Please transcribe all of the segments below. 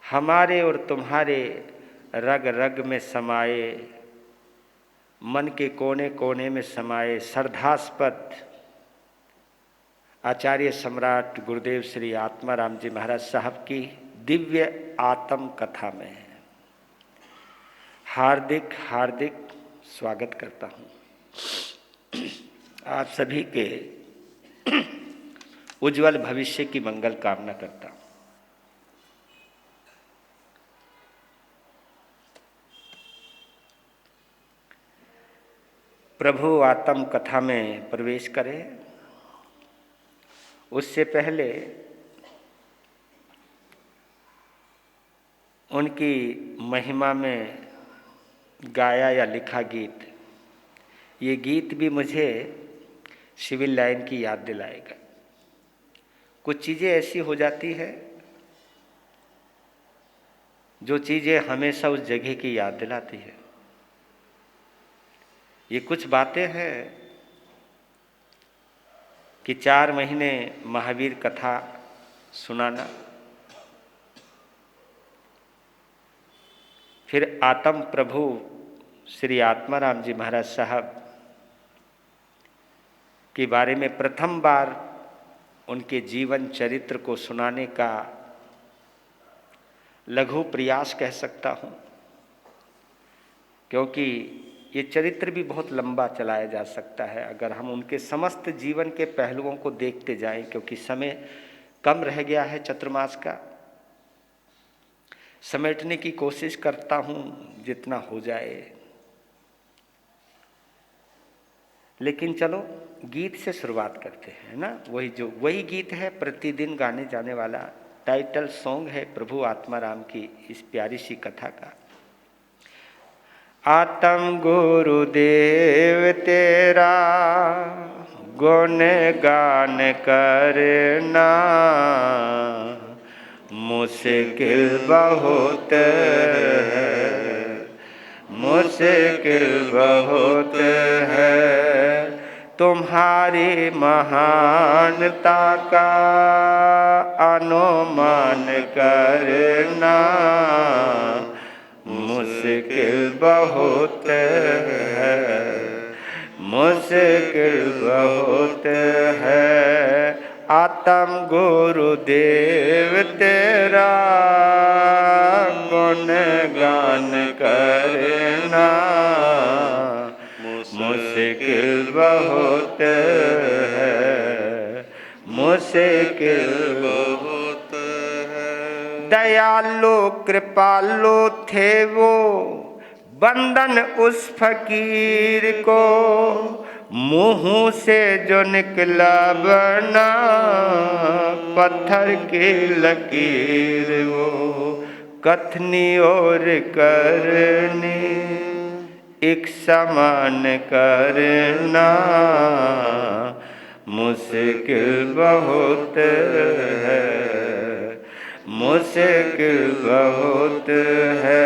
हमारे और तुम्हारे रग रग में समाये, मन के कोने कोने में समाये, श्रद्धास्पद आचार्य सम्राट गुरुदेव श्री आत्माराम जी महाराज साहब की दिव्य आत्म कथा में हार्दिक हार्दिक स्वागत करता हूँ। आप सभी के उज्जवल भविष्य की मंगल कामना करता हूँ। प्रभु आत्म कथा में प्रवेश करें उससे पहले उनकी महिमा में गाया या लिखा गीत, ये गीत भी मुझे सिविल लाइन की याद दिलाएगा। कुछ चीज़ें ऐसी हो जाती है जो चीज़ें हमेशा उस जगह की याद दिलाती है। ये कुछ बातें हैं कि 4 महीने महावीर कथा सुनाना, फिर आत्म प्रभु श्री आत्माराम जी महाराज साहब के बारे में प्रथम बार उनके जीवन चरित्र को सुनाने का लघु प्रयास कह सकता हूँ, क्योंकि ये चरित्र भी बहुत लंबा चलाया जा सकता है अगर हम उनके समस्त जीवन के पहलुओं को देखते जाएं, क्योंकि समय कम रह गया है। चतुर्मास का समेटने की कोशिश करता हूँ जितना हो जाए, लेकिन चलो गीत से शुरुआत करते हैं ना। वही गीत है प्रतिदिन गाने जाने वाला, टाइटल सॉन्ग है प्रभु आत्माराम की इस प्यारी सी कथा का। आत्म गुरुदेव तेरा गुण गान करना मुश्किल बहुत है, मुश्किल बहुत है। तुम्हारी महानता का अनुमान करना मुश्किल बहुत है, मुश्किल बहुत है। आत्म गुरुदेव तेरा गुण गान करना मुश्किल बहुत है, मुश्किल बहुत है। दयालु कृपालु थे वो, बंधन उस फकीर को, मुंह से जो निकला बना पत्थर की लकीर वो, कथनी और करनी एक समान करना मुश्किल बहुत है, मुश्किल बहुत है।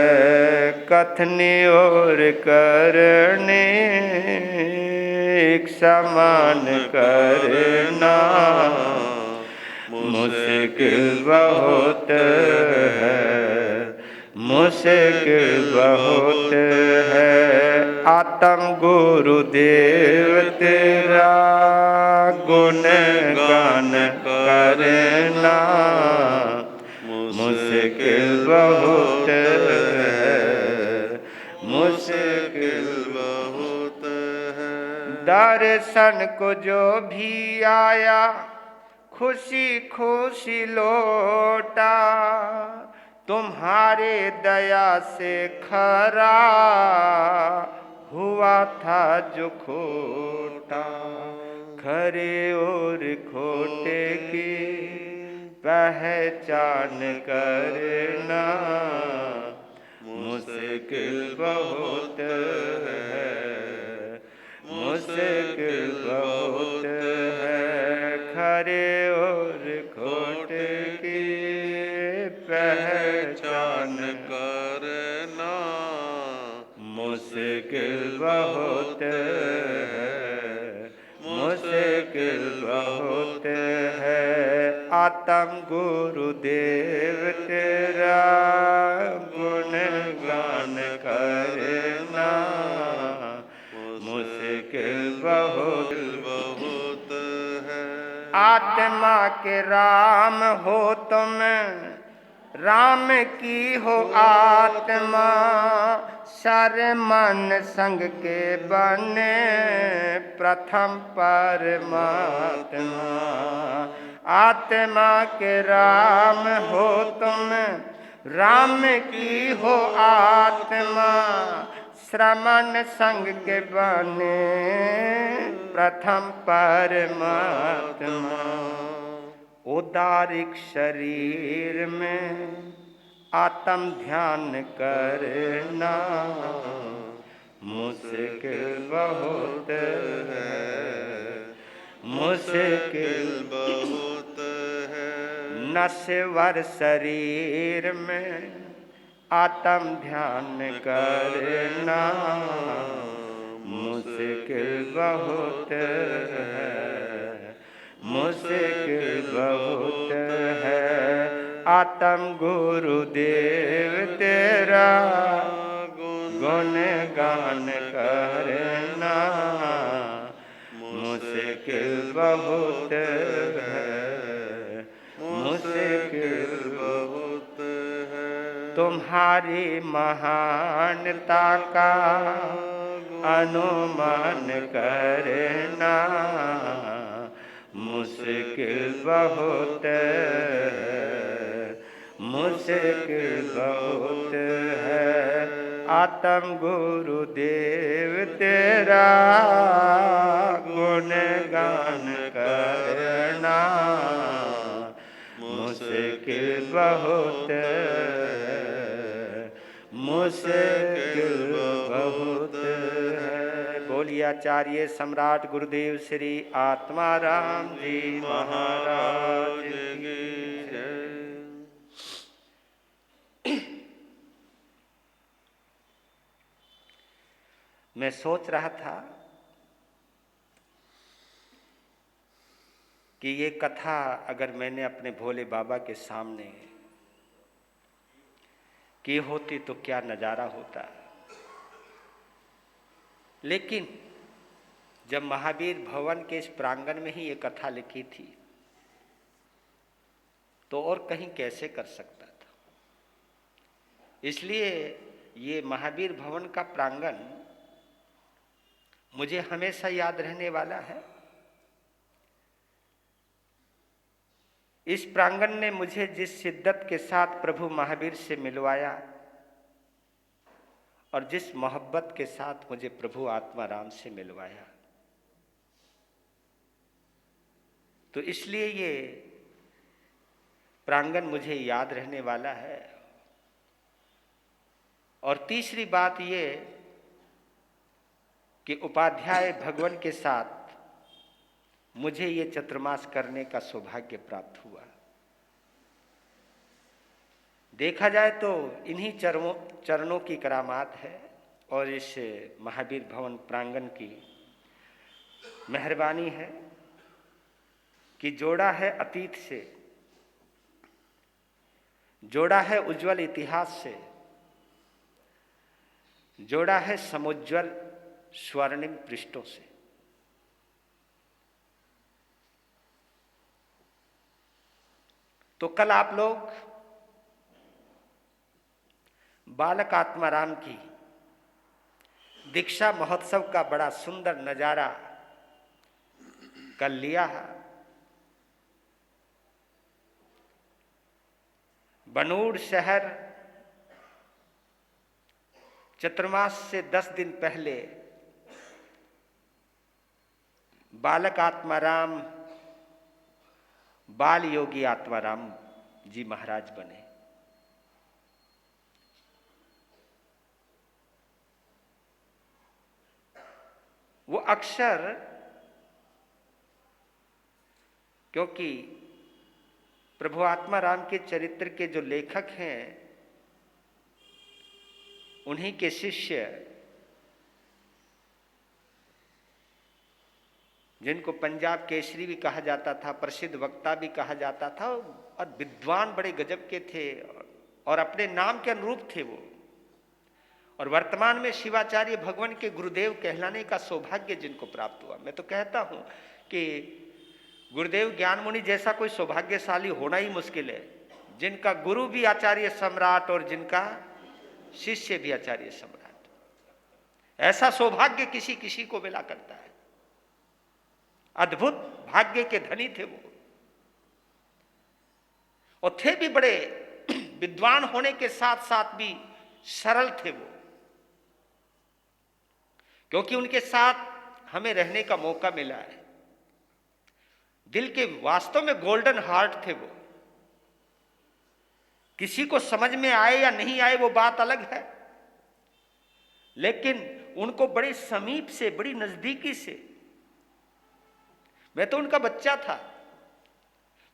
कथनी और करने एक समान करना मुश्किल बहुत है, मुश्किल बहुत है। आत्म गुरुदेव तेरा गुण गान करना मुश्किल बहुत है, मुश्किल बहुत है। दर्शन को जो भी आया खुशी खुशी लौटा, तुम्हारे दया से खरा हुआ था जो खोटा। खरे और खोटे की पहचान करना मुश्किल बहुत है, मुश्किल बहुत है। खरे और खोटे की पहचान करना मुश्किल बहुत है, मुश्किल बहुत है। आत्म गुरुदेव तेरा आत्मा के राम हो तुम, राम की हो आत्मा, सारे मन संग के बने प्रथम परमात्मा। आत्मा के राम हो तुम, राम की हो आत्मा, श्रमण संग के बने प्रथम परमात्मा। उदारिक शरीर में आत्म ध्यान करना मुश्किल बहुत है, मुश्किल बहुत है। नश्वर शरीर में आत्म ध्यान करना मुश्किल बहुत है, मुश्किल बहुत है। आत्म गुरुदेव तेरा गुण गान करना मुश्किल बहुत है, मुश्किल बहुत है। तुम्हारी महानता का अनुमान करना मुश्किल बहुत है, मुश्किल बहुत है। आत्म गुरुदेव तेरा गुण गान करना मुश्किल बहुत है, मुश्किल बहुत है। बोलिए आचार्य सम्राट गुरुदेव श्री आत्माराम जी महाराज की जय। मैं सोच रहा था कि ये कथा अगर मैंने अपने भोले बाबा के सामने की होती तो क्या नजारा होता। लेकिन जब महावीर भवन के इस प्रांगण में ही ये कथा लिखी थी तो और कहीं कैसे कर सकता था। इसलिए ये महावीर भवन का प्रांगण मुझे हमेशा याद रहने वाला है। इस प्रांगण ने मुझे जिस शिद्दत के साथ प्रभु महावीर से मिलवाया और जिस मोहब्बत के साथ मुझे प्रभु आत्माराम से मिलवाया, तो इसलिए ये प्रांगण मुझे याद रहने वाला है। और तीसरी बात ये कि उपाध्याय भगवान के साथ मुझे ये चतुर्मास करने का सौभाग्य प्राप्त हुआ। देखा जाए तो इन्हीं चरणों की करामात है और इस महावीर भवन प्रांगण की मेहरबानी है कि जोड़ा है अतीत से, जोड़ा है उज्जवल इतिहास से, जोड़ा है समुज्वल स्वर्णिम पृष्ठों से। तो कल आप लोग बालक आत्माराम की दीक्षा महोत्सव का बड़ा सुंदर नजारा कल लिया है। बनूड़ शहर चतुर्मास से 10 दिन पहले बालक आत्माराम बाल योगी आत्माराम जी महाराज बने। वो अक्सर, क्योंकि प्रभु आत्माराम के चरित्र के जो लेखक हैं उन्हीं के शिष्य, जिनको पंजाब केसरी भी कहा जाता था, प्रसिद्ध वक्ता भी कहा जाता था और विद्वान बड़े गजब के थे और अपने नाम के अनुरूप थे वो, और वर्तमान में शिवाचार्य भगवान के गुरुदेव कहलाने का सौभाग्य जिनको प्राप्त हुआ। मैं तो कहता हूं कि गुरुदेव ज्ञान मुनि जैसा कोई सौभाग्यशाली होना ही मुश्किल है, जिनका गुरु भी आचार्य सम्राट और जिनका शिष्य भी आचार्य सम्राट। ऐसा सौभाग्य किसी किसी को मिला करता है। अद्भुत भाग्य के धनी थे वो, और थे भी बड़े विद्वान होने के साथ साथ भी सरल थे वो, क्योंकि उनके साथ हमें रहने का मौका मिला है। दिल के वास्तव में गोल्डन हार्ट थे वो। किसी को समझ में आए या नहीं आए वो बात अलग है, लेकिन उनको बड़े समीप से, बड़ी नजदीकी से, मैं तो उनका बच्चा था,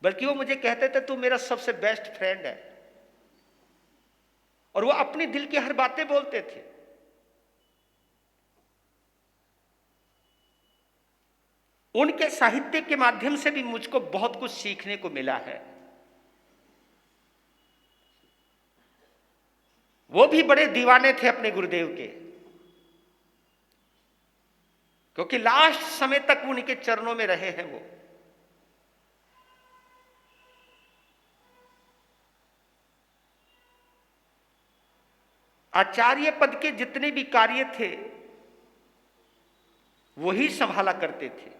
बल्कि वो मुझे कहते थे तू मेरा सबसे बेस्ट फ्रेंड है, और वो अपनी दिल की हर बातें बोलते थे। उनके साहित्य के माध्यम से भी मुझको बहुत कुछ सीखने को मिला है। वो भी बड़े दीवाने थे अपने गुरुदेव के, क्योंकि लास्ट समय तक उनके चरणों में रहे हैं वो। आचार्य पद के जितने भी कार्य थे वही संभाला करते थे।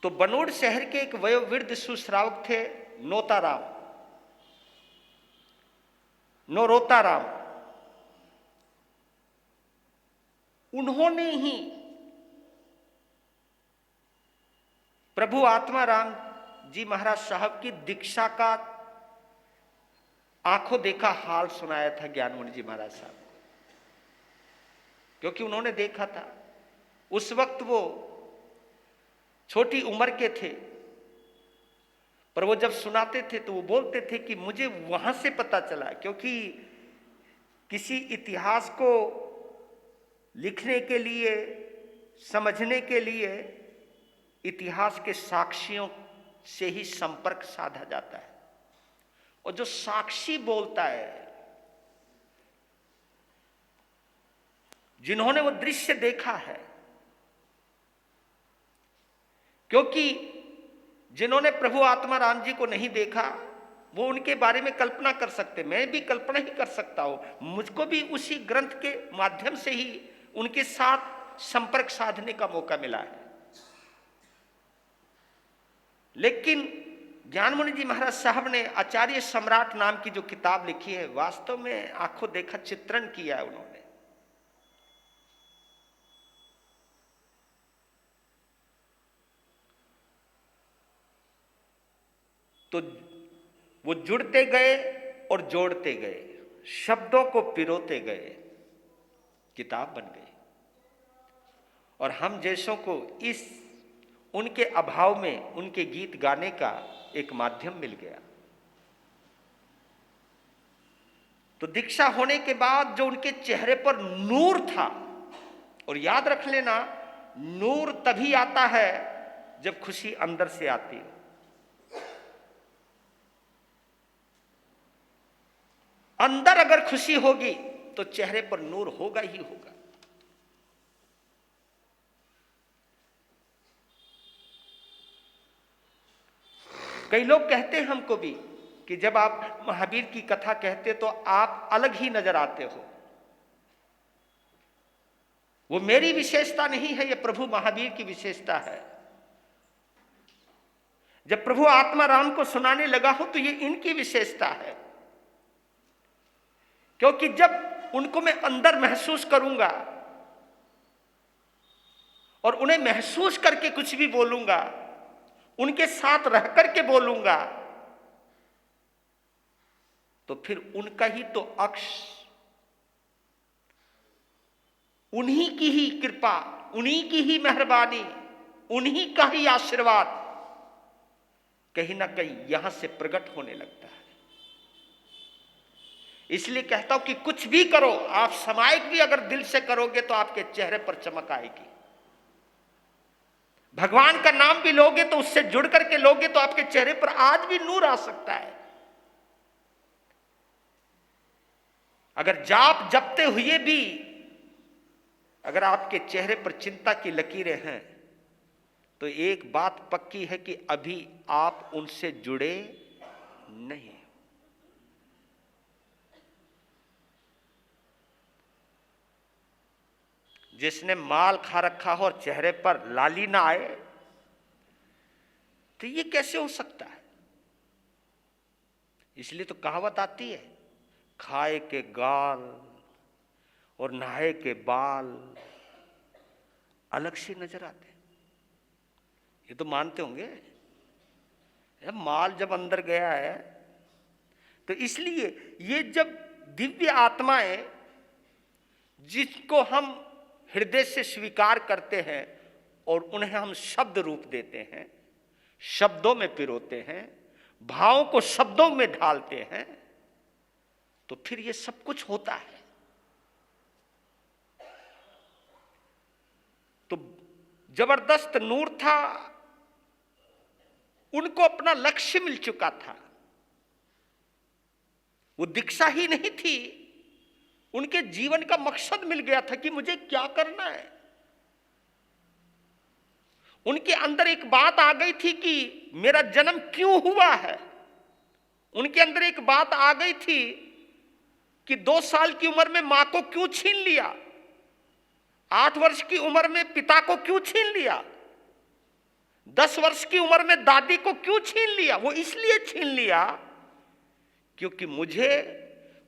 तो बनोड़ शहर के एक वयोवृद्ध सुश्रावक थे नरोताराम। उन्होंने ही प्रभु आत्माराम जी महाराज साहब की दीक्षा का आंखों देखा हाल सुनाया था ज्ञान मुनि जी महाराज साहब को, क्योंकि उन्होंने देखा था। उस वक्त वो छोटी उम्र के थे, पर वो जब सुनाते थे तो वो बोलते थे कि मुझे वहां से पता चला, क्योंकि किसी इतिहास को लिखने के लिए, समझने के लिए इतिहास के साक्षियों से ही संपर्क साधा जाता है। और जो साक्षी बोलता है, जिन्होंने वो दृश्य देखा है, क्योंकि जिन्होंने प्रभु आत्माराम जी को नहीं देखा वो उनके बारे में कल्पना कर सकते, मैं भी कल्पना ही कर सकता हूं। मुझको भी उसी ग्रंथ के माध्यम से ही उनके साथ संपर्क साधने का मौका मिला है। लेकिन ज्ञान मुनि जी महाराज साहब ने आचार्य सम्राट नाम की जो किताब लिखी है, वास्तव में आंखों देखा चित्रण किया है उन्होंने। तो वो जुड़ते गए और जोड़ते गए, शब्दों को पिरोते गए, किताब बन गई। और हम जैसों को इस उनके अभाव में उनके गीत गाने का एक माध्यम मिल गया। तो दीक्षा होने के बाद जो उनके चेहरे पर नूर था, और याद रख लेना, नूर तभी आता है जब खुशी अंदर से आती हो। अंदर अगर खुशी होगी तो चेहरे पर नूर होगा ही होगा। कई लोग कहते हैं हमको भी कि जब आप महावीर की कथा कहते तो आप अलग ही नजर आते हो। वो मेरी विशेषता नहीं है, ये प्रभु महावीर की विशेषता है। जब प्रभु आत्माराम को सुनाने लगा हो तो ये इनकी विशेषता है, क्योंकि जब उनको मैं अंदर महसूस करूंगा और उन्हें महसूस करके कुछ भी बोलूंगा, उनके साथ रह करके बोलूंगा, तो फिर उनका ही तो अक्ष, उन्हीं की ही कृपा, उन्हीं की ही मेहरबानी, उन्हीं का ही आशीर्वाद कहीं ना कहीं यहां से प्रकट होने लगता है। इसलिए कहता हूं कि कुछ भी करो, आप सामायिक भी अगर दिल से करोगे तो आपके चेहरे पर चमक आएगी। भगवान का नाम भी लोगे तो उससे जुड़ करके लोगे तो आपके चेहरे पर आज भी नूर आ सकता है। अगर जाप जपते हुए भी अगर आपके चेहरे पर चिंता की लकीरें हैं, तो एक बात पक्की है कि अभी आप उनसे जुड़े नहीं। जिसने माल खा रखा हो और चेहरे पर लाली ना आए, तो ये कैसे हो सकता है? इसलिए तो कहावत आती है, खाए के गाल और नहाए के बाल अलग से नजर आते हैं। ये तो मानते होंगे, माल जब अंदर गया है तो इसलिए ये जब दिव्य आत्माएं जिसको हम हृदय से स्वीकार करते हैं और उन्हें हम शब्द रूप देते हैं, शब्दों में पिरोते हैं, भावों को शब्दों में ढालते हैं, तो फिर ये सब कुछ होता है। तो जबरदस्त नूर था, उनको अपना लक्ष्य मिल चुका था। वो दीक्षा ही नहीं थी, उनके जीवन का मकसद मिल गया था कि मुझे क्या करना है। उनके अंदर एक बात आ गई थी कि मेरा जन्म क्यों हुआ है। उनके अंदर एक बात आ गई थी कि 2 साल की उम्र में मां को क्यों छीन लिया, 8 वर्ष की उम्र में पिता को क्यों छीन लिया, 10 वर्ष की उम्र में दादी को क्यों छीन लिया। वो इसलिए छीन लिया क्योंकि मुझे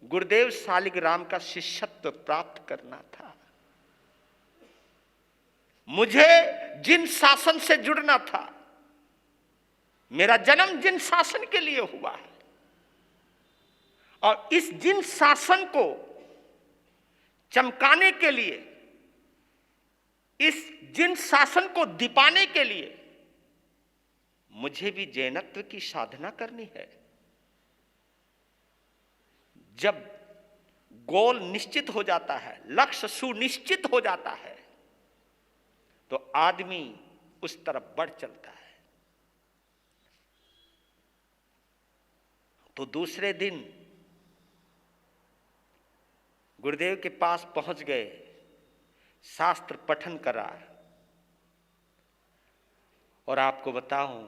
गुरुदेव सालिग्राम का शिष्यत्व प्राप्त करना था, मुझे जिन शासन से जुड़ना था। मेरा जन्म जिन शासन के लिए हुआ है, और इस जिन शासन को चमकाने के लिए, इस जिन शासन को दीपाने के लिए मुझे भी जैनत्व की साधना करनी है। जब गोल निश्चित हो जाता है, लक्ष्य सुनिश्चित हो जाता है, तो आदमी उस तरफ बढ़ चलता है। तो दूसरे दिन गुरुदेव के पास पहुंच गए, शास्त्र पठन करा। और आपको बताऊं,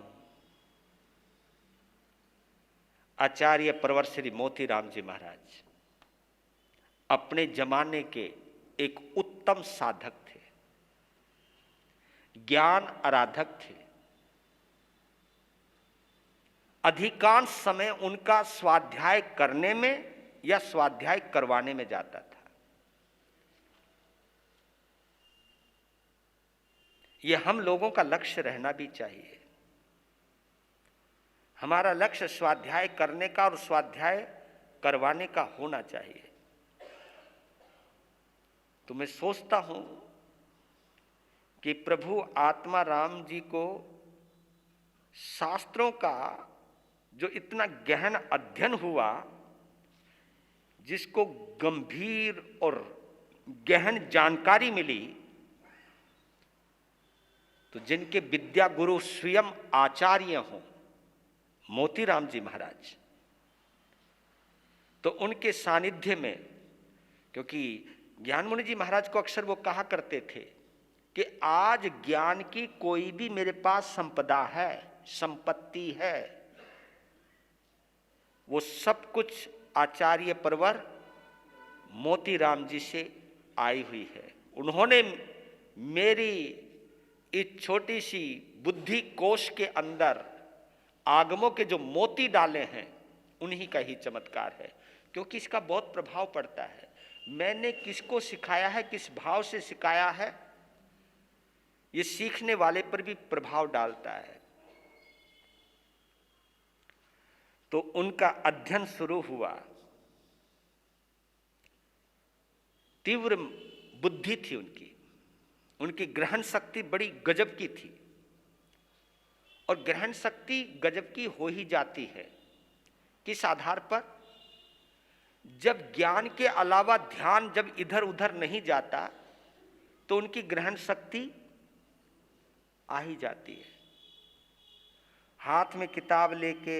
आचार्य प्रवर श्री मोतीराम जी महाराज अपने जमाने के एक उत्तम साधक थे, ज्ञान आराधक थे। अधिकांश समय उनका स्वाध्याय करने में या स्वाध्याय करवाने में जाता था। यह हम लोगों का लक्ष्य रहना भी चाहिए। हमारा लक्ष्य स्वाध्याय करने का और स्वाध्याय करवाने का होना चाहिए। तो मैं सोचता हूं कि प्रभु आत्मा राम जी को शास्त्रों का जो इतना गहन अध्ययन हुआ, जिसको गंभीर और गहन जानकारी मिली, तो जिनके विद्या गुरु स्वयं आचार्य हों, मोतीराम जी महाराज, तो उनके सानिध्य में, क्योंकि ज्ञानमुनि जी महाराज को अक्सर वो कहा करते थे कि आज ज्ञान की कोई भी मेरे पास संपदा है, संपत्ति है, वो सब कुछ आचार्य परवर मोतीराम जी से आई हुई है। उन्होंने मेरी इस छोटी सी बुद्धि कोश के अंदर आगमों के जो मोती डाले हैं, उन्हीं का ही चमत्कार है। क्योंकि इसका बहुत प्रभाव पड़ता है। मैंने किसको सिखाया है, किस भाव से सिखाया है, ये सीखने वाले पर भी प्रभाव डालता है। तो उनका अध्ययन शुरू हुआ। तीव्र बुद्धि थी उनकी, उनकी ग्रहण शक्ति बड़ी गजब की थी। और ग्रहण शक्ति गजब की हो ही जाती है। किस आधार पर? जब ज्ञान के अलावा ध्यान जब इधर उधर नहीं जाता, तो उनकी ग्रहण शक्ति आ ही जाती है। हाथ में किताब लेके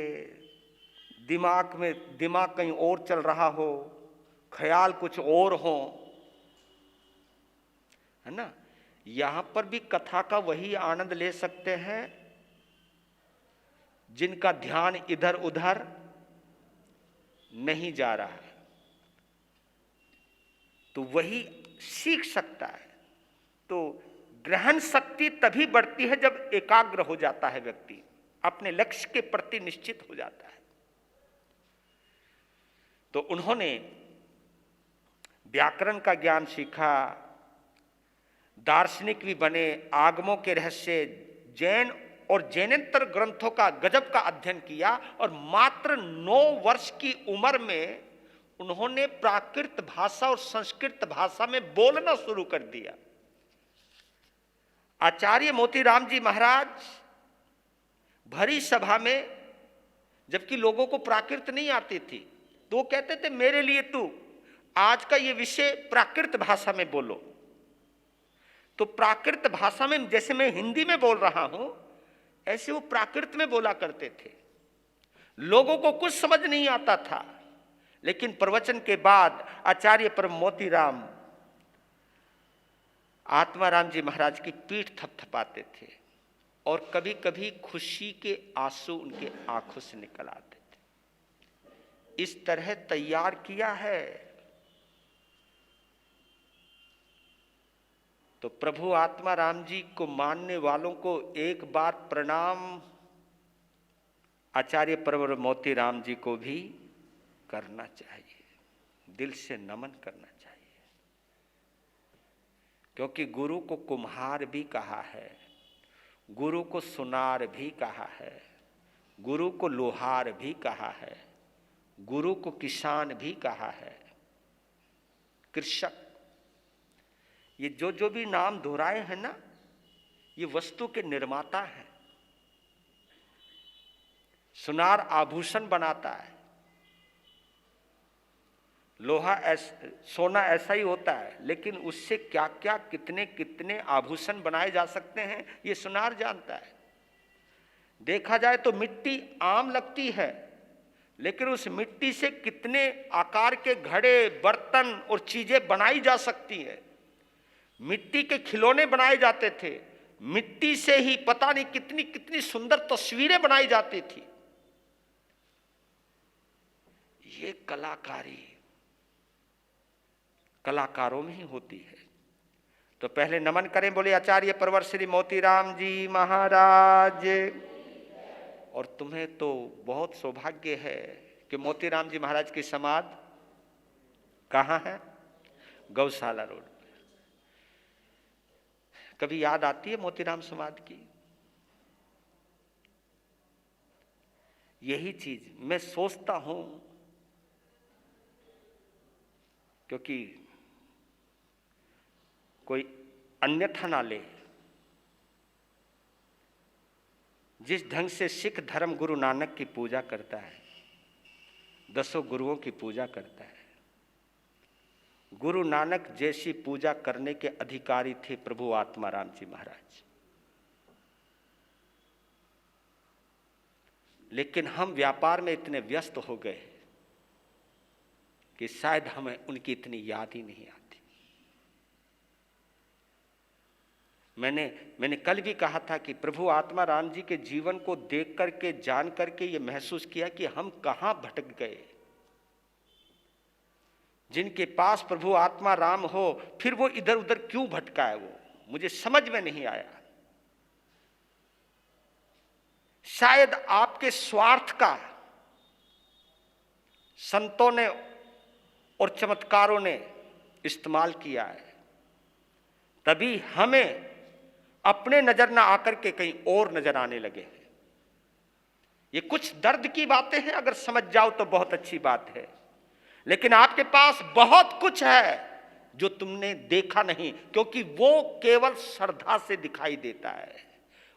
दिमाग कहीं और चल रहा हो, ख्याल कुछ और हो, है ना। यहां पर भी कथा का वही आनंद ले सकते हैं जिनका ध्यान इधर उधर नहीं जा रहा है, तो वही सीख सकता है। तो ग्रहण शक्ति तभी बढ़ती है जब एकाग्र हो जाता है व्यक्ति, अपने लक्ष्य के प्रति निश्चित हो जाता है। तो उन्होंने व्याकरण का ज्ञान सीखा, दार्शनिक भी बने, आगमों के रहस्य, जैन और जैनेतर ग्रंथों का गजब का अध्ययन किया, और मात्र 9 वर्ष की उम्र में उन्होंने प्राकृत भाषा और संस्कृत भाषा में बोलना शुरू कर दिया। आचार्य मोतीराम जी महाराज भरी सभा में, जबकि लोगों को प्राकृत नहीं आती थी, तो कहते थे मेरे लिए तू आज का ये विषय प्राकृत भाषा में बोलो। तो प्राकृत भाषा में, जैसे मैं हिंदी में बोल रहा हूं, ऐसे वो प्राकृत में बोला करते थे। लोगों को कुछ समझ नहीं आता था, लेकिन प्रवचन के बाद आचार्य परम मोतीराम आत्माराम जी महाराज की पीठ थपथपाते थे, और कभी कभी खुशी के आंसू उनके आंखों से निकल आते थे। इस तरह तैयार किया है। तो प्रभु आत्माराम जी को मानने वालों को एक बार प्रणाम आचार्य परम मोतीराम जी को भी करना चाहिए, दिल से नमन करना चाहिए। क्योंकि गुरु को कुम्हार भी कहा है, गुरु को सुनार भी कहा है, गुरु को लोहार भी कहा है, गुरु को किसान भी कहा है, कृषक। ये जो भी नाम दोहराए हैं ना, ये वस्तु के निर्माता हैं। सुनार आभूषण बनाता है, लोहा सोना ऐसा ही होता है, लेकिन उससे क्या क्या कितने कितने आभूषण बनाए जा सकते हैं, ये सुनार जानता है। देखा जाए तो मिट्टी आम लगती है, लेकिन उस मिट्टी से कितने आकार के घड़े, बर्तन और चीजें बनाई जा सकती है। मिट्टी के खिलौने बनाए जाते थे, मिट्टी से ही पता नहीं कितनी कितनी सुंदर तस्वीरें बनाई जाती थी। ये कलाकारी कलाकारों में ही होती है। तो पहले नमन करें, बोले आचार्य परवर श्री मोतीराम जी महाराज। और तुम्हें तो बहुत सौभाग्य है कि मोतीराम जी महाराज की समाधि कहाँ है? गौशाला रोड। कभी याद आती है मोतीराम समाधि की? यही चीज मैं सोचता हूं, क्योंकि कोई अन्यथा ना ले, जिस ढंग से सिख धर्म गुरु नानक की पूजा करता है, 10 गुरुओं की पूजा करता है, गुरु नानक जैसी पूजा करने के अधिकारी थे प्रभु आत्माराम जी महाराज। लेकिन हम व्यापार में इतने व्यस्त हो गए कि शायद हमें उनकी इतनी याद ही नहीं आती। मैंने कल भी कहा था कि प्रभु आत्माराम जी के जीवन को देख करके, जान करके ये महसूस किया कि हम कहां भटक गए। जिनके पास प्रभु आत्मा राम हो, फिर वो इधर उधर क्यों भटका है, वो मुझे समझ में नहीं आया। शायद आपके स्वार्थ का संतों ने और चमत्कारों ने इस्तेमाल किया है, तभी हमें अपने नजर ना आकर के कहीं और नजर आने लगे हैं। ये कुछ दर्द की बातें हैं, अगर समझ जाओ तो बहुत अच्छी बात है, लेकिन आपके पास बहुत कुछ है जो तुमने देखा नहीं, क्योंकि वो केवल श्रद्धा से दिखाई देता है।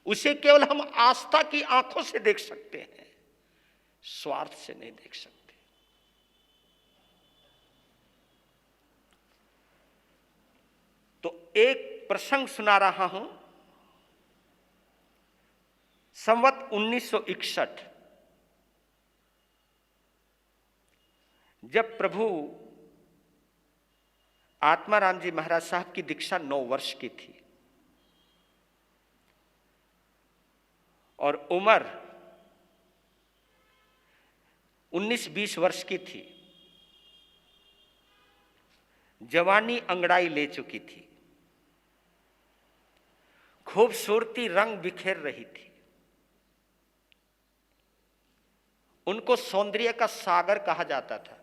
उसे केवल हम आस्था की आंखों से देख सकते हैं, स्वार्थ से नहीं देख सकते। तो एक प्रसंग सुना रहा हूं। संवत 1961, जब प्रभु आत्माराम जी महाराज साहब की दीक्षा 9 वर्ष की थी और उम्र 19-20 वर्ष की थी। जवानी अंगड़ाई ले चुकी थी, खूबसूरती रंग बिखेर रही थी। उनको सौंदर्य का सागर कहा जाता था।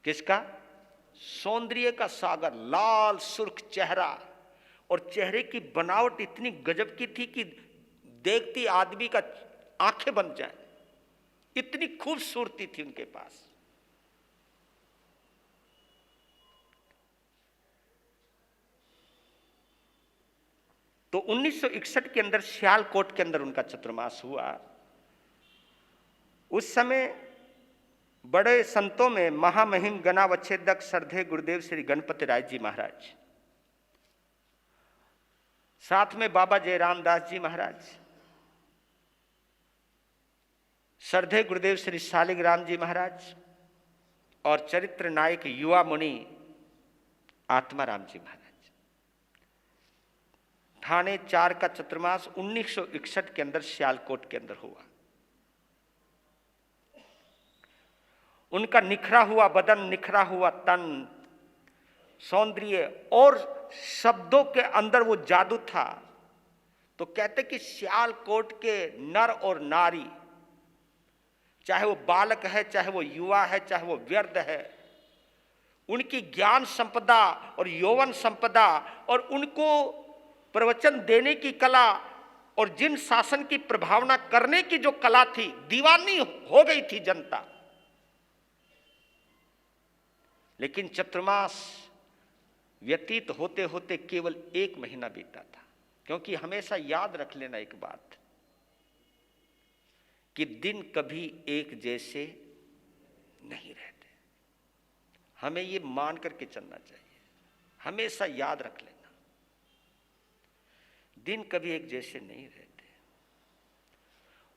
किसका? सौंदर्य का सागर। लाल सुर्ख चेहरा और चेहरे की बनावट इतनी गजब की थी कि देखती आदमी का आंखें बन जाए, इतनी खूबसूरती थी उनके पास। तो 1961 के अंदर सियालकोट के अंदर उनका चतुर्मास हुआ। उस समय बड़े संतों में महामहिम गणावच्छेदक श्रद्धेय गुरुदेव श्री गणपति राय जी महाराज, साथ में बाबा जयराम दास जी महाराज, श्रद्धेय गुरुदेव श्री शालिग्राम जी महाराज और चरित्र नायक युवा मुनि आत्माराम जी महाराज। थाने 4 का चतुर्मास 1961 के अंदर सियालकोट के अंदर हुआ। उनका निखरा हुआ बदन, निखरा हुआ तन, सौंदर्य और शब्दों के अंदर वो जादू था। तो कहते कि सियालकोट के नर और नारी, चाहे वो बालक है, चाहे वो युवा है, चाहे वो वृद्ध है, उनकी ज्ञान संपदा और यौवन संपदा और उनको प्रवचन देने की कला और जिन शासन की प्रभावना करने की जो कला थी, दीवानी हो गई थी जनता। लेकिन चतुर्मास व्यतीत होते होते केवल 1 महीना बीता था। क्योंकि हमेशा याद रख लेना एक बात कि दिन कभी एक जैसे नहीं रहते। हमें ये मान करके चलना चाहिए, हमेशा याद रख लेना, दिन कभी एक जैसे नहीं रहते।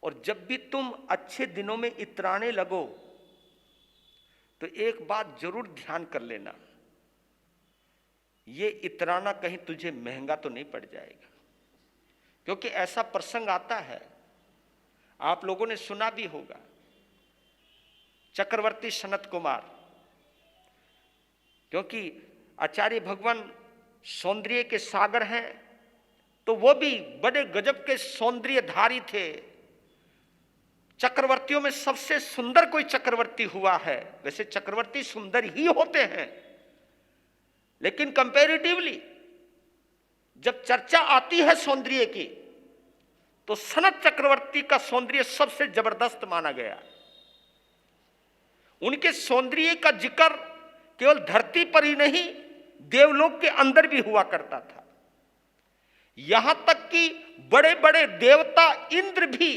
और जब भी तुम अच्छे दिनों में इतराने लगो तो एक बात जरूर ध्यान कर लेना, ये इतराना कहीं तुझे महंगा तो नहीं पड़ जाएगा। क्योंकि ऐसा प्रसंग आता है, आप लोगों ने सुना भी होगा, चक्रवर्ती सनत कुमार, क्योंकि आचार्य भगवान सौंदर्य के सागर हैं, तो वो भी बड़े गजब के सौंदर्यधारी थे। चक्रवर्तियों में सबसे सुंदर कोई चक्रवर्ती हुआ है। वैसे चक्रवर्ती सुंदर ही होते हैं, लेकिन कंपैरेटिवली जब चर्चा आती है सौंदर्य की, तो सनत चक्रवर्ती का सौंदर्य सबसे जबरदस्त माना गया। उनके सौंदर्य का जिक्र केवल धरती पर ही नहीं, देवलोक के अंदर भी हुआ करता था। यहां तक कि बड़े बड़े देवता इंद्र भी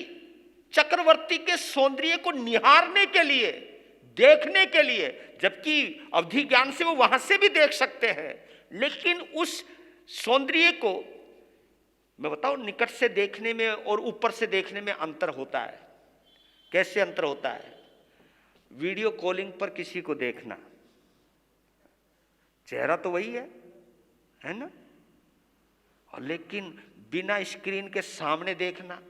चक्रवर्ती के सौंदर्य को निहारने के लिए, देखने के लिए, जबकि अवधि ज्ञान से वो वहां से भी देख सकते हैं, लेकिन उस सौंदर्य को मैं बताऊं, निकट से देखने में और ऊपर से देखने में अंतर होता है। कैसे अंतर होता है? वीडियो कॉलिंग पर किसी को देखना, चेहरा तो वही है ना, और लेकिन बिना स्क्रीन के सामने देखना,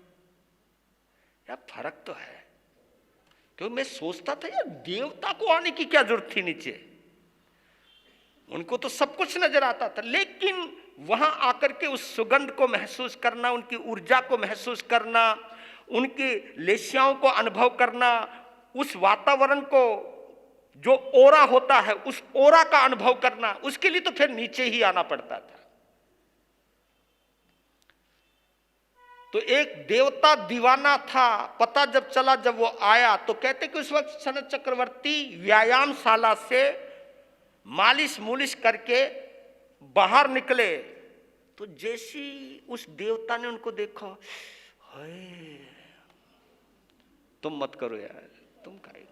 यार फर्क तो है। क्योंकि मैं सोचता था यार, देवता को आने की क्या जरूरत थी नीचे, उनको तो सब कुछ नजर आता था, लेकिन वहां आकर के उस सुगंध को महसूस करना, उनकी ऊर्जा को महसूस करना, उनकी लेस्याओं को अनुभव करना, उस वातावरण को जो ओरा होता है, उस ओरा का अनुभव करना, उसके लिए तो फिर नीचे ही आना पड़ता था। तो एक देवता दीवाना था, पता जब चला, जब वो आया, तो कहते कि उस वक्त सनत चक्रवर्ती व्यायामशाला से मालिश मुलिश करके बाहर निकले, तो जैसी उस देवता ने उनको देखा, हाय तुम मत करो यार, तुम खाए,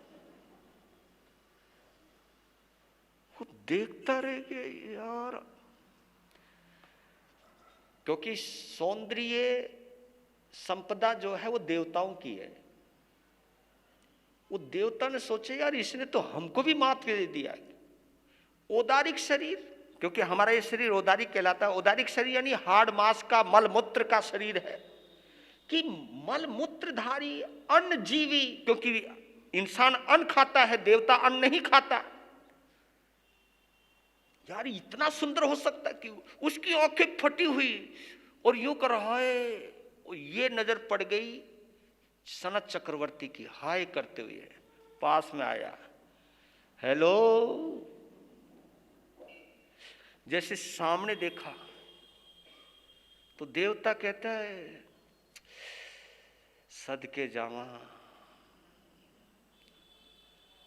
वो देखता रह गया यार। क्योंकि सौंदर्य संपदा जो है वो देवताओं की है। वो देवता ने सोचे यार, इसने तो हमको भी मात दे दिया, औदारिक शरीर, क्योंकि हमारा ये शरीर औदारिक कहलाता है। औदारिक शरीर यानी हाड़ मांस का, मल मूत्र का शरीर है कि मल मूत्रधारी अन्न जीवी, क्योंकि इंसान अन्न खाता है, देवता अन्न नहीं खाता। यार इतना सुंदर हो सकता है कि उसकी आंखें फटी हुई और यूं कर रहा है, और ये नजर पड़ गई सनत चक्रवर्ती की, हाय करते हुए पास में आया, हेलो। जैसे सामने देखा तो देवता कहता है, सदके जावा,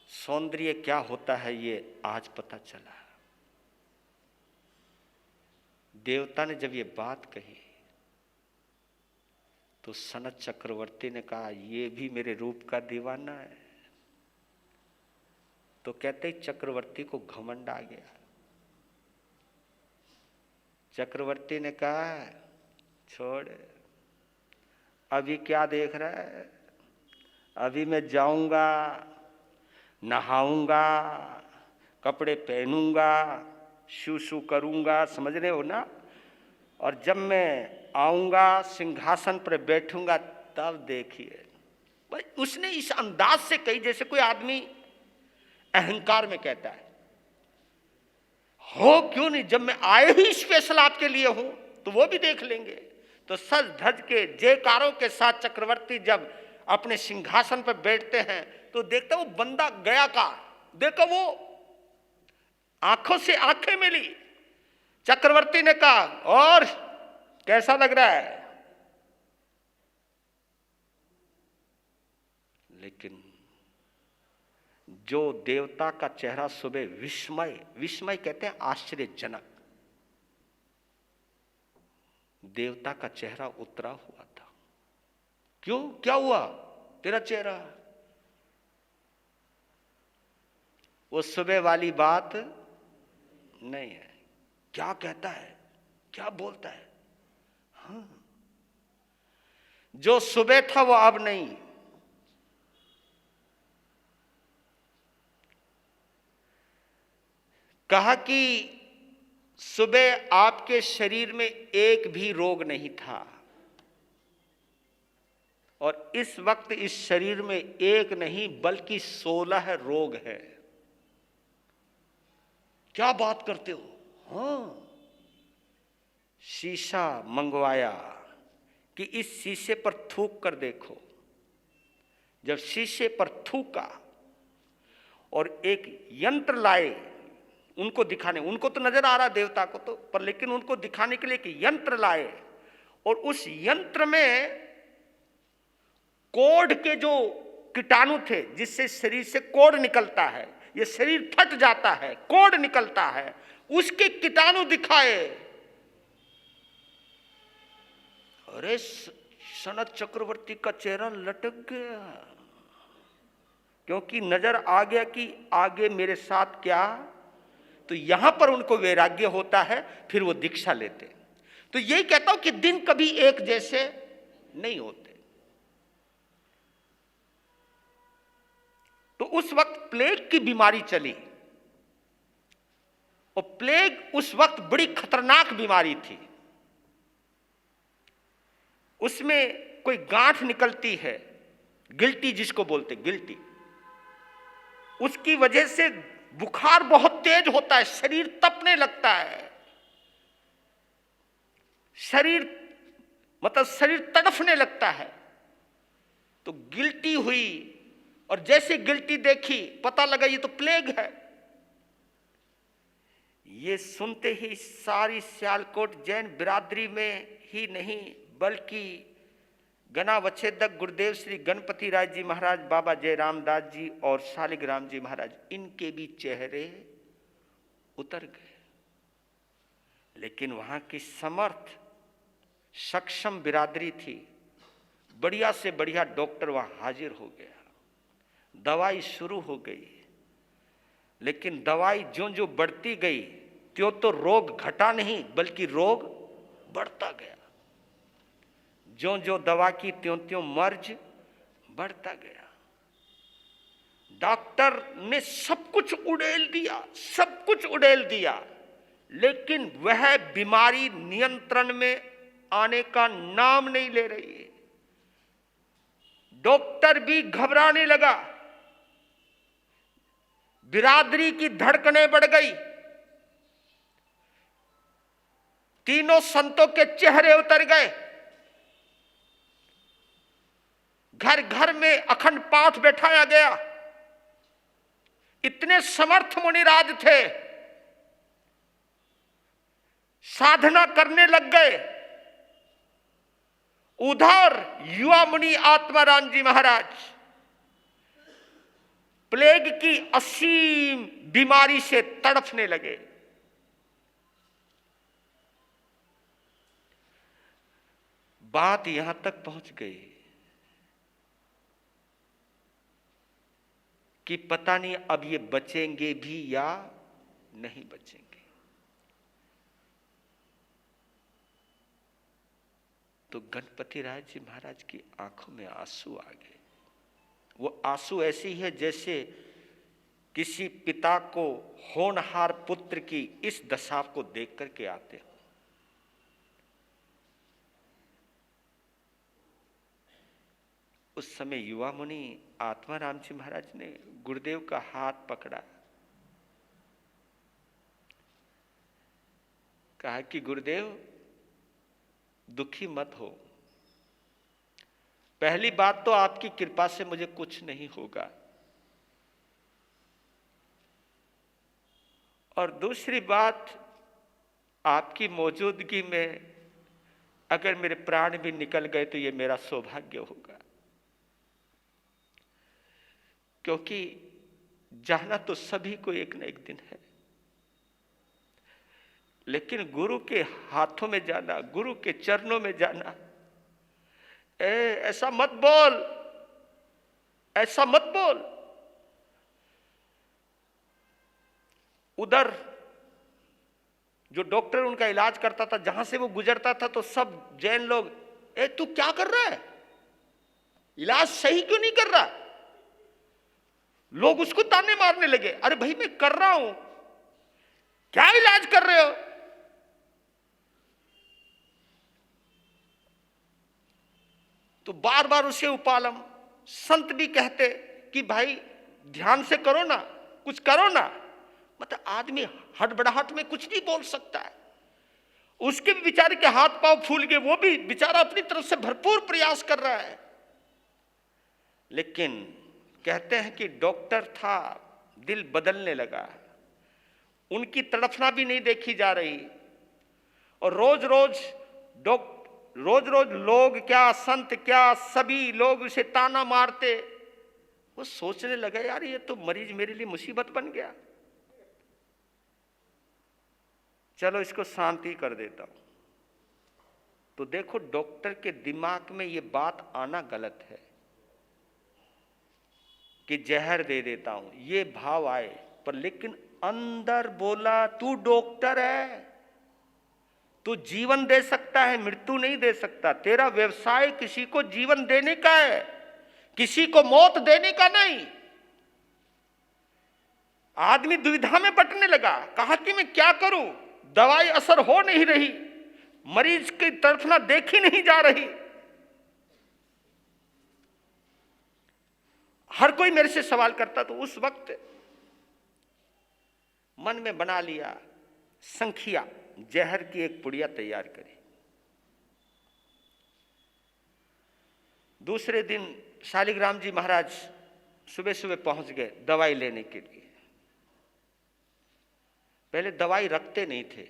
सौंदर्य क्या होता है ये आज पता चला। देवता ने जब ये बात कही तो सनत चक्रवर्ती ने कहा, ये भी मेरे रूप का दीवाना है। तो कहते ही चक्रवर्ती को घमंड आ गया। चक्रवर्ती ने कहा, छोड़, अभी क्या देख रहा है, अभी मैं जाऊंगा, नहाऊंगा, कपड़े पहनूंगा, शू करूंगा, समझ रहे हो ना, और जब मैं आऊंगा सिंहासन पर बैठूंगा तब देखिए। भाई उसने इस अंदाज से कही जैसे कोई आदमी अहंकार में कहता है, हो क्यों नहीं, जब मैं आए ही स्पेशल आपके लिए हूं तो वो भी देख लेंगे। तो सज धज के जयकारों के साथ चक्रवर्ती जब अपने सिंहासन पर बैठते हैं तो देखता वो बंदा गया का, देखो वो आंखों से आंखें मिली। चक्रवर्ती ने कहा, और कैसा लग रहा है? लेकिन जो देवता का चेहरा सुबह विस्मय, विस्मय कहते हैं आश्चर्यजनक, देवता का चेहरा उतरा हुआ था। क्यों, क्या हुआ तेरा चेहरा? वो सुबह वाली बात नहीं है। क्या कहता है, क्या बोलता है? हाँ, जो सुबह था वो अब नहीं। कहा कि सुबह आपके शरीर में एक भी रोग नहीं था और इस वक्त इस शरीर में एक नहीं बल्कि 16 रोग है। क्या बात करते हो? हाँ, शीशा मंगवाया कि इस शीशे पर थूक कर देखो। जब शीशे पर थूका और एक यंत्र लाए उनको दिखाने, उनको तो नजर आ रहा देवता को तो, पर लेकिन उनको दिखाने के लिए एक यंत्र लाए और उस यंत्र में कोढ़ के जो कीटाणु थे जिससे शरीर से कोढ़ निकलता है, ये शरीर फट जाता है, कोढ़ निकलता है, उसके कीटाणु दिखाए। अरे सनत चक्रवर्ती का चेहरा लटक गया, क्योंकि नजर आ गया कि आगे मेरे साथ क्या। तो यहां पर उनको वैराग्य होता है, फिर वो दीक्षा लेते। तो यही कहता हूं कि दिन कभी एक जैसे नहीं होते। तो उस वक्त प्लेग की बीमारी चली और प्लेग उस वक्त बड़ी खतरनाक बीमारी थी। उसमें कोई गांठ निकलती है, गिल्टी जिसको बोलते, गिल्टी, उसकी वजह से बुखार बहुत तेज होता है, शरीर तपने लगता है, शरीर मतलब शरीर तड़फने लगता है। तो गिल्टी हुई और जैसे गिल्टी देखी पता लगा ये तो प्लेग है। ये सुनते ही सारी सियालकोट जैन बिरादरी में ही नहीं बल्कि गणावच्छेदक गुरुदेव श्री गणपति राय जी महाराज, बाबा जयराम दास जी और शालिग्राम जी महाराज, इनके भी चेहरे उतर गए। लेकिन वहां की समर्थ सक्षम बिरादरी थी, बढ़िया से बढ़िया डॉक्टर वहां हाजिर हो गया, दवाई शुरू हो गई। लेकिन दवाई ज्यों ज्यों बढ़ती गई त्यों तो रोग घटा नहीं बल्कि रोग बढ़ता गया। ज्यों ज्यों दवा की त्यों त्यों मर्ज बढ़ता गया। डॉक्टर ने सब कुछ उड़ेल दिया, सब कुछ उड़ेल दिया, लेकिन वह बीमारी नियंत्रण में आने का नाम नहीं ले रही है। डॉक्टर भी घबराने लगा, बिरादरी की धड़कनें बढ़ गई, तीनों संतों के चेहरे उतर गए, घर घर में अखंड पाठ बैठाया गया। इतने समर्थ मुनिराज थे, साधना करने लग गए। उधर युवा मुनि आत्माराम जी महाराज प्लेग की असीम बीमारी से तड़फने लगे। बात यहां तक पहुंच गई कि पता नहीं अब ये बचेंगे भी या नहीं बचेंगे। तो गणपति राय जी महाराज की आंखों में आंसू आ गए। वो आंसू ऐसी है जैसे किसी पिता को होनहार पुत्र की इस दशा को देख करके आते हो। उस समय युवा मुनि आत्माराम जी महाराज ने गुरुदेव का हाथ पकड़ा, कहा कि गुरुदेव दुखी मत हो, पहली बात तो आपकी कृपा से मुझे कुछ नहीं होगा, और दूसरी बात आपकी मौजूदगी में अगर मेरे प्राण भी निकल गए तो ये मेरा सौभाग्य होगा, क्योंकि जाना तो सभी को एक न एक दिन है, लेकिन गुरु के हाथों में जाना, गुरु के चरणों में जाना, ऐसा मत बोल, ऐसा मत बोल। उधर जो डॉक्टर उनका इलाज करता था, जहां से वो गुजरता था तो सब जैन लोग, तू क्या कर रहा है, इलाज सही क्यों नहीं कर रहा। लोग उसको ताने मारने लगे, अरे भाई मैं कर रहा हूं, क्या इलाज कर रहे हो। तो बार बार उसे उपालम, संत भी कहते कि भाई ध्यान से करो ना, कुछ करो ना। मतलब आदमी हड़बड़ाहट में कुछ नहीं बोल सकता है। उसके भी बेचारे के हाथ पांव फूल गए, वो भी बेचारा अपनी तरफ से भरपूर प्रयास कर रहा है, लेकिन कहते हैं कि डॉक्टर था, दिल बदलने लगा, उनकी तड़फना भी नहीं देखी जा रही, और रोज रोज लोग क्या, संत क्या, सभी लोग उसे ताना मारते। वो सोचने लगा यार ये तो मरीज मेरे लिए मुसीबत बन गया, चलो इसको शांति कर देता हूं। तो देखो डॉक्टर के दिमाग में ये बात आना गलत है कि जहर दे देता हूं, ये भाव आए, पर लेकिन अंदर बोला तू डॉक्टर है, तू जीवन दे सकता है, मृत्यु नहीं दे सकता। तेरा व्यवसाय किसी को जीवन देने का है, किसी को मौत देने का नहीं। आदमी दुविधा में पड़ने लगा, कहा कि मैं क्या करूं, दवाई असर हो नहीं रही, मरीज की तड़फना देखी नहीं जा रही, हर कोई मेरे से सवाल करता। तो उस वक्त मन में बना लिया, संखिया जहर की एक पुड़िया तैयार करी। दूसरे दिन शालिग्राम जी महाराज सुबह सुबह पहुंच गए दवाई लेने के लिए। पहले दवाई रखते नहीं थे,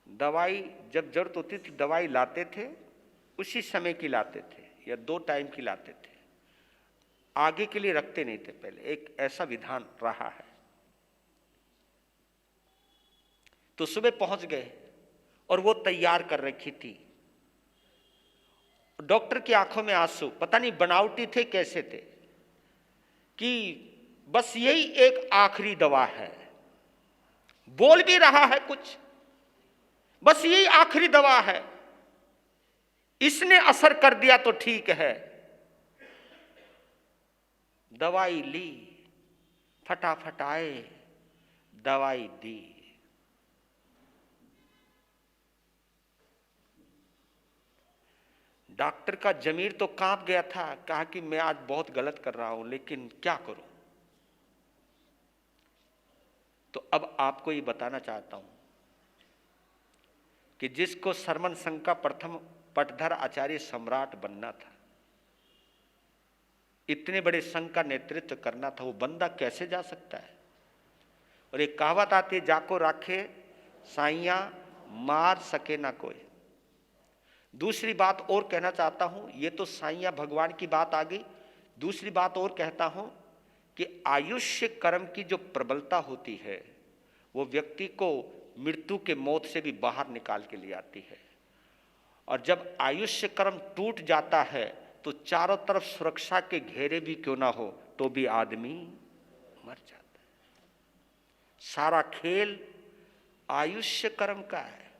दवाई जब जरूरत होती थी दवाई लाते थे, उसी समय की लाते थे या 2 टाइम की लाते थे, आगे के लिए रखते नहीं थे। पहले एक ऐसा विधान रहा है। तो सुबह पहुंच गए और वो तैयार कर रखी थी। डॉक्टर की आंखों में आंसू, पता नहीं बनावटी थे कैसे थे, कि बस यही एक आखिरी दवा है, बोल भी रहा है कुछ, बस यही आखिरी दवा है, इसने असर कर दिया तो ठीक है। दवाई ली, फटाफट आए, दवाई दी। डॉक्टर का जमीर तो कांप गया था, कहा कि मैं आज बहुत गलत कर रहा हूं, लेकिन क्या करूं। तो अब आपको ये बताना चाहता हूं कि जिसको सरमन संघ का प्रथम पटधर आचार्य सम्राट बनना था, इतने बड़े संघ का नेतृत्व करना था, वो बंदा कैसे जा सकता है। और एक कहावत आती है, जाको राखे साइया मार सके ना कोई। दूसरी बात और कहना चाहता हूं, ये तो साइया भगवान की बात आ गई। दूसरी बात और कहता हूं कि आयुष्य कर्म की जो प्रबलता होती है वो व्यक्ति को मृत्यु के मौत से भी बाहर निकाल के ले आती है। और जब आयुष्य कर्म टूट जाता है तो चारों तरफ सुरक्षा के घेरे भी क्यों ना हो तो भी आदमी मर जाता है। सारा खेल आयुष्य कर्म का है।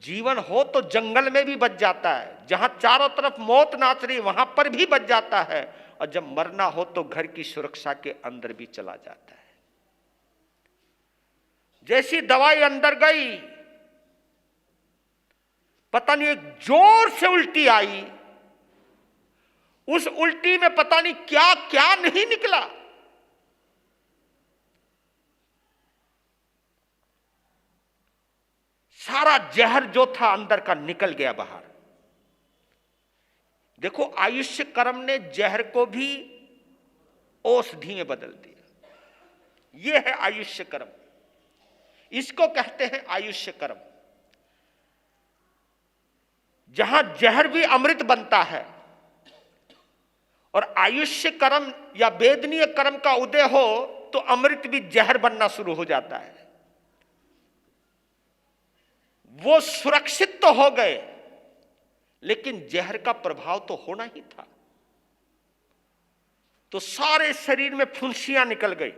जीवन हो तो जंगल में भी बच जाता है, जहां चारों तरफ मौत नाच रही वहां पर भी बच जाता है, और जब मरना हो तो घर की सुरक्षा के अंदर भी चला जाता है। जैसी दवाई अंदर गई, पता नहीं एक जोर से उल्टी आई, उस उल्टी में पता नहीं क्या क्या नहीं निकला। सारा जहर जो था अंदर का निकल गया बाहर। देखो, आयुष्य कर्म ने जहर को भी औषधि में बदल दिया। यह है आयुष्य कर्म, इसको कहते हैं आयुष्य कर्म। जहां जहर भी अमृत बनता है और आयुष्य कर्म या वेदनीय कर्म का उदय हो तो अमृत भी जहर बनना शुरू हो जाता है। वो सुरक्षित तो हो गए, लेकिन जहर का प्रभाव तो होना ही था। तो सारे शरीर में फुंसियां निकल गई।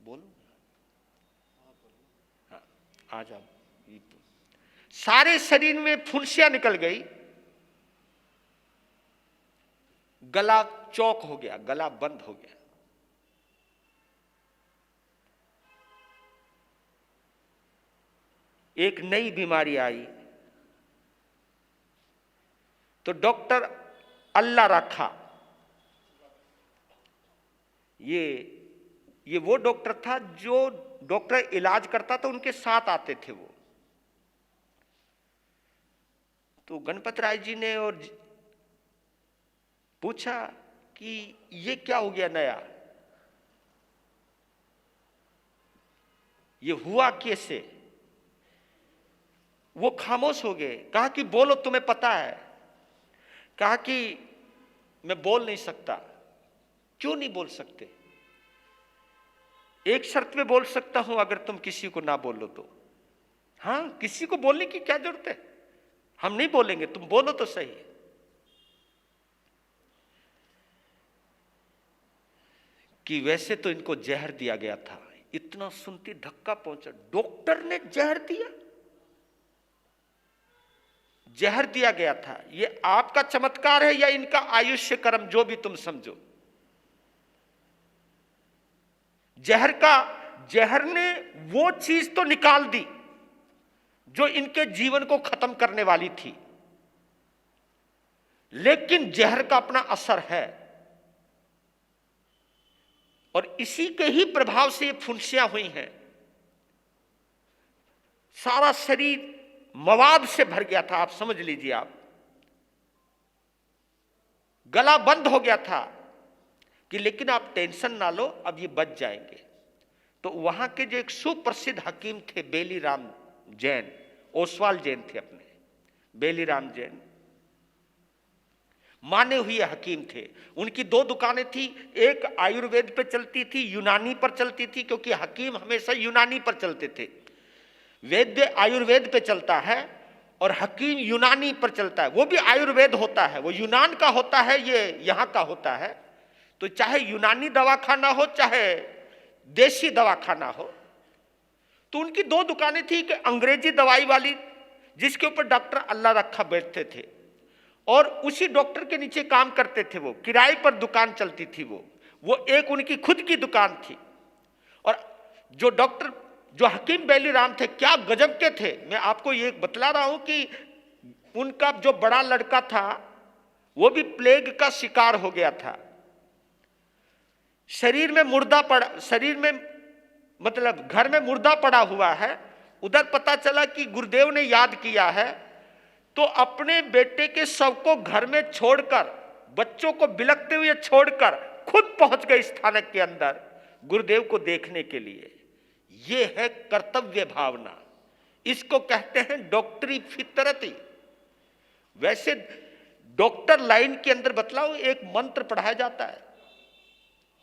बोलो, हाँ, आ जाओ। सारे शरीर में फुंसियां निकल गई, गला चौक हो गया, गला बंद हो गया। एक नई बीमारी आई तो डॉक्टर अल्लाह रखा। ये वो डॉक्टर था जो डॉक्टर इलाज करता था, उनके साथ आते थे वो। तो गणपत राय जी ने और पूछा कि ये क्या हो गया नया, ये हुआ कैसे। वो खामोश हो गए। कहा कि बोलो, तुम्हें पता है। कहा कि मैं बोल नहीं सकता। क्यों नहीं बोल सकते? एक शर्त पे बोल सकता हूं, अगर तुम किसी को ना बोलो तो। हां, किसी को बोलने की क्या जरूरत है, हम नहीं बोलेंगे, तुम बोलो तो सही। कि वैसे तो इनको जहर दिया गया था। इतना सुनती धक्का पहुंचा, डॉक्टर ने जहर दिया। जहर दिया गया था। ये आपका चमत्कार है या इनका आयुष्य कर्म, जो भी तुम समझो। जहर ने वो चीज तो निकाल दी जो इनके जीवन को खत्म करने वाली थी, लेकिन जहर का अपना असर है और इसी के ही प्रभाव से ये फुंसियां हुई हैं। सारा शरीर मवाद से भर गया था, आप समझ लीजिए। आप गला बंद हो गया था कि लेकिन आप टेंशन ना लो, अब ये बच जाएंगे। तो वहां के जो एक सुप्रसिद्ध हकीम थे, बेलीराम जैन, ओसवाल जैन थे अपने, बेलीराम जैन माने हुए हकीम थे। उनकी 2 दुकानें थी, एक आयुर्वेद पे चलती थी, यूनानी पर चलती थी, क्योंकि हकीम हमेशा यूनानी पर चलते थे। वैद्य आयुर्वेद पे चलता है और हकीम यूनानी पर चलता है। वो भी आयुर्वेद होता है, वो यूनान का होता है, ये यहां का होता है। तो चाहे यूनानी दवाखाना हो चाहे देशी दवाखाना हो, तो उनकी 2 दुकानें थी कि अंग्रेजी दवाई वाली, जिसके ऊपर डॉक्टर अल्लाह रखा बैठते थे, और उसी डॉक्टर के नीचे काम करते थे। वो किराए पर दुकान चलती थी, वो एक उनकी खुद की दुकान थी। और जो डॉक्टर, जो हकीम बेली राम थे, क्या गजब के थे। मैं आपको ये बतला रहा हूं कि उनका जो बड़ा लड़का था वो भी प्लेग का शिकार हो गया था। शरीर में मुर्दा पड़ा, शरीर में मतलब घर में मुर्दा पड़ा हुआ है। उधर पता चला कि गुरुदेव ने याद किया है, तो अपने बेटे के शव को घर में छोड़कर, बच्चों को बिलखते हुए छोड़कर खुद पहुंच गए स्थानक के अंदर गुरुदेव को देखने के लिए। यह है कर्तव्य भावना, इसको कहते हैं डॉक्टरी फितरती। वैसे डॉक्टर लाइन के अंदर बतलाओ, एक मंत्र पढ़ाया जाता है,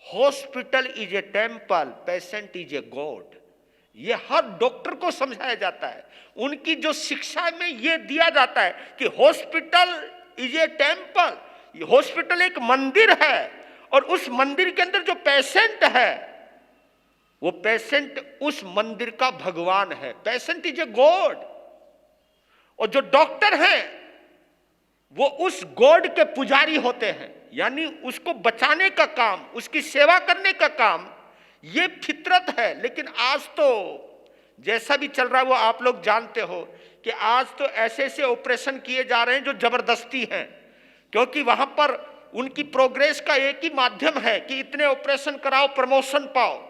hospital is a temple, patient is a god. ये हर डॉक्टर को समझाया जाता है। उनकी जो शिक्षा में यह दिया जाता है कि hospital is a temple, hospital एक मंदिर है, और उस मंदिर के अंदर जो पेशेंट है वो पेशेंट उस मंदिर का भगवान है। Patient is a god. और जो डॉक्टर हैं वो उस गॉड के पुजारी होते हैं, यानी उसको बचाने का काम, उसकी सेवा करने का काम, ये फितरत है। लेकिन आज तो जैसा भी चल रहा है वो आप लोग जानते हो कि आज तो ऐसे ऐसे ऑपरेशन किए जा रहे हैं जो जबरदस्ती हैं, क्योंकि वहां पर उनकी प्रोग्रेस का एक ही माध्यम है कि इतने ऑपरेशन कराओ, प्रमोशन पाओ।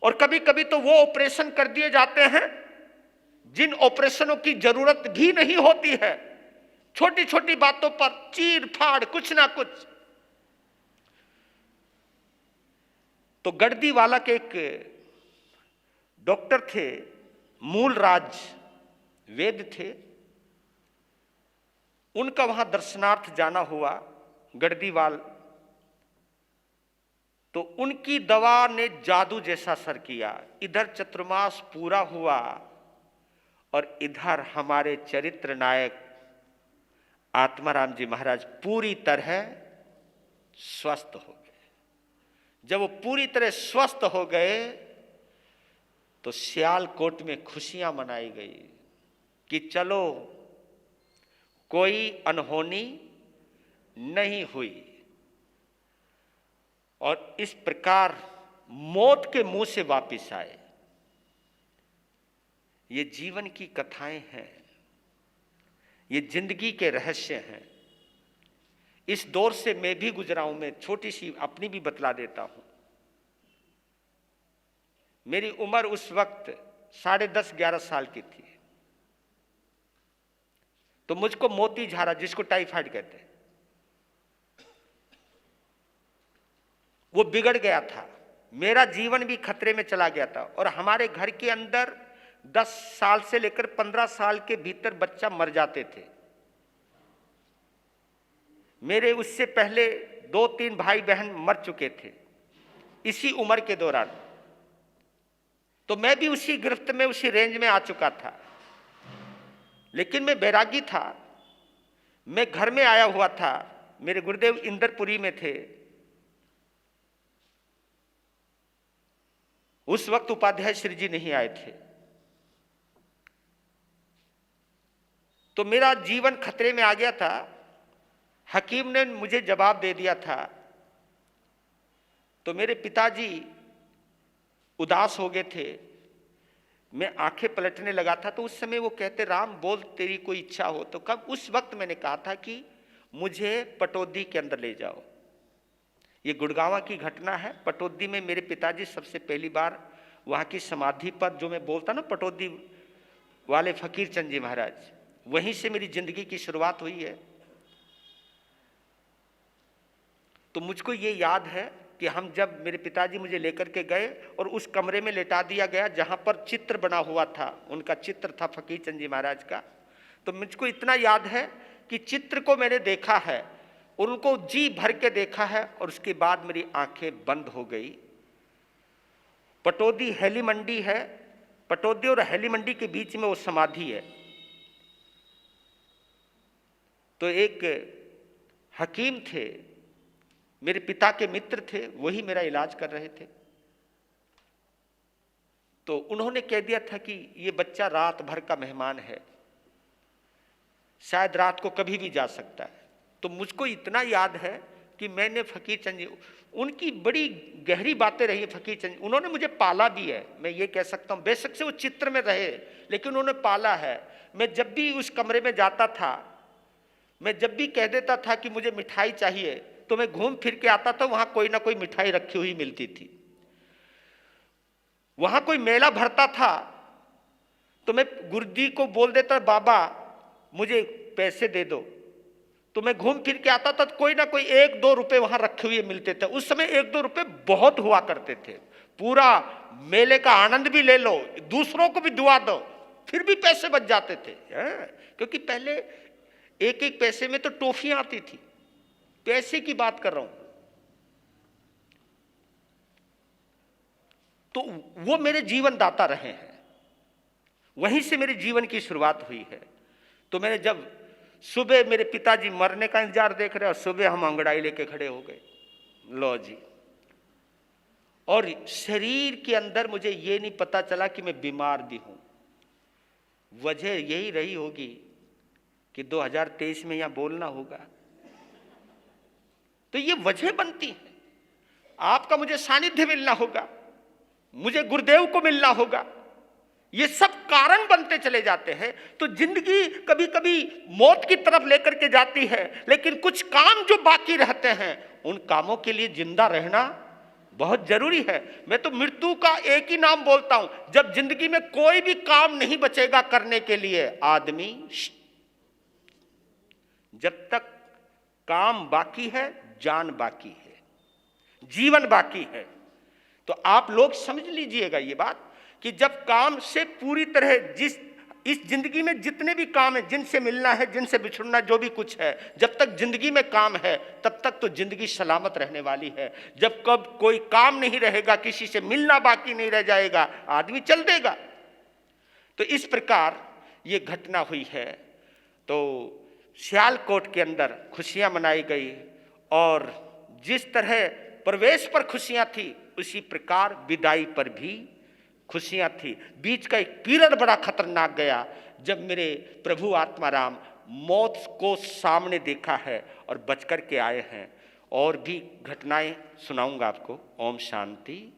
और कभी कभी तो वो ऑपरेशन कर दिए जाते हैं जिन ऑपरेशनों की जरूरत भी नहीं होती है। छोटी छोटी बातों पर चीर फाड़ कुछ ना कुछ। तो गढ़दीवाला के एक डॉक्टर थे, मूलराज वैद्य थे, उनका वहां दर्शनार्थ जाना हुआ गढ़दीवाल। तो उनकी दवा ने जादू जैसा असर किया। इधर चतुर्मास पूरा हुआ और इधर हमारे चरित्र नायक आत्माराम जी महाराज पूरी तरह स्वस्थ हो गए। जब वो पूरी तरह स्वस्थ हो गए तो सियालकोट में खुशियां मनाई गई कि चलो कोई अनहोनी नहीं हुई। और इस प्रकार मौत के मुंह से वापिस आए। ये जीवन की कथाएं हैं, ये जिंदगी के रहस्य हैं। इस दौर से मैं भी गुजरा हूं। मैं छोटी सी अपनी भी बतला देता हूं। मेरी उम्र उस वक्त 10.5-11 साल की थी। तो मुझको मोती झारा, जिसको टाइफाइड कहते हैं, वो बिगड़ गया था। मेरा जीवन भी खतरे में चला गया था। और हमारे घर के अंदर 10 साल से लेकर 15 साल के भीतर बच्चा मर जाते थे। मेरे उससे पहले 2-3 भाई बहन मर चुके थे इसी उम्र के दौरान। तो मैं भी उसी गिरफ्त में, उसी रेंज में आ चुका था। लेकिन मैं बैरागी था। मैं घर में आया हुआ था। मेरे गुरुदेव इंदरपुरी में थे। उस वक्त उपाध्याय श्री जी नहीं आए थे। तो मेरा जीवन खतरे में आ गया था। हकीम ने मुझे जवाब दे दिया था। तो मेरे पिताजी उदास हो गए थे। मैं आंखें पलटने लगा था। तो उस समय वो कहते, राम बोल, तेरी कोई इच्छा हो तो। कब? उस वक्त मैंने कहा था कि मुझे पटौदी के अंदर ले जाओ। ये गुड़गांव की घटना है। पटौदी में मेरे पिताजी सबसे पहली बार वहाँ की समाधि पर, जो मैं बोलता ना पटौदी वाले फकीर चंद जी महाराज, वहीं से मेरी जिंदगी की शुरुआत हुई है। तो मुझको ये याद है कि हम जब मेरे पिताजी मुझे लेकर के गए और उस कमरे में लेटा दिया गया जहाँ पर चित्र बना हुआ था, उनका चित्र था फकीर चंद जी महाराज का। तो मुझको इतना याद है कि चित्र को मैंने देखा है और उनको जी भर के देखा है। और उसके बाद मेरी आंखें बंद हो गई। पटौदी हेली मंडी है। पटौदी और हेली मंडी के बीच में वो समाधि है। तो एक हकीम थे, मेरे पिता के मित्र थे, वही मेरा इलाज कर रहे थे। तो उन्होंने कह दिया था कि ये बच्चा रात भर का मेहमान है, शायद रात को कभी भी जा सकता है। तो मुझको इतना याद है कि मैंने फकीर चंद जी, उनकी बड़ी गहरी बातें रही है फकीर चंद, उन्होंने मुझे पाला भी है, मैं ये कह सकता हूँ। बेशक से वो चित्र में रहे, लेकिन उन्होंने पाला है। मैं जब भी उस कमरे में जाता था, मैं जब भी कह देता था कि मुझे मिठाई चाहिए, तो मैं घूम फिर के आता था, वहां कोई ना कोई मिठाई रखी हुई मिलती थी। वहां कोई मेला भरता था तो मैं गुरुजी को बोल देता, बाबा मुझे पैसे दे दो। तो मैं घूम फिर के आता था, तो कोई ना कोई 1-2 रुपए वहां रखे हुए मिलते थे। उस समय 1-2 रुपए बहुत हुआ करते थे। पूरा मेले का आनंद भी ले लो, दूसरों को भी दुआ दो, फिर भी पैसे बच जाते थे। क्योंकि पहले 1-1 पैसे में तो टॉफियां आती थी, पैसे की बात कर रहा हूं। तो वो मेरे जीवन दाता रहे हैं, वहीं से मेरे जीवन की शुरुआत हुई है। तो मैंने जब सुबह मेरे पिताजी मरने का इंतजार देख रहे, और सुबह हम अंगड़ाई लेके खड़े हो गए, लो जी। और शरीर के अंदर मुझे ये नहीं पता चला कि मैं बीमार भी हूं। वजह यही रही होगी कि 2023 में यहां बोलना होगा, तो ये वजह बनती है। आपका मुझे सानिध्य मिलना होगा, मुझे गुरुदेव को मिलना होगा, ये सब कारण बनते चले जाते हैं। तो जिंदगी कभी कभी मौत की तरफ लेकर के जाती है, लेकिन कुछ काम जो बाकी रहते हैं, उन कामों के लिए जिंदा रहना बहुत जरूरी है। मैं तो मृत्यु का एक ही नाम बोलता हूं, जब जिंदगी में कोई भी काम नहीं बचेगा करने के लिए, आदमी, जब तक काम बाकी है, जान बाकी है, जीवन बाकी है। तो आप लोग समझ लीजिएगा ये बात कि जब काम से पूरी तरह, इस जिंदगी में जितने भी काम है, जिनसे मिलना है, जिनसे बिछुड़ना, जो भी कुछ है, जब तक जिंदगी में काम है, तब तक तो जिंदगी सलामत रहने वाली है। जब कब कोई काम नहीं रहेगा, किसी से मिलना बाकी नहीं रह जाएगा, आदमी चल देगा। तो इस प्रकार ये घटना हुई है। तो सियालकोट के अंदर खुशियां मनाई गई, और जिस तरह प्रवेश पर खुशियां थी, उसी प्रकार विदाई पर भी खुशियां थी। बीच का एक पीरियड बड़ा खतरनाक गया, जब मेरे प्रभु आत्माराम मौत को सामने देखा है और बच कर के आए हैं। और भी घटनाएं सुनाऊंगा आपको। ओम शांति।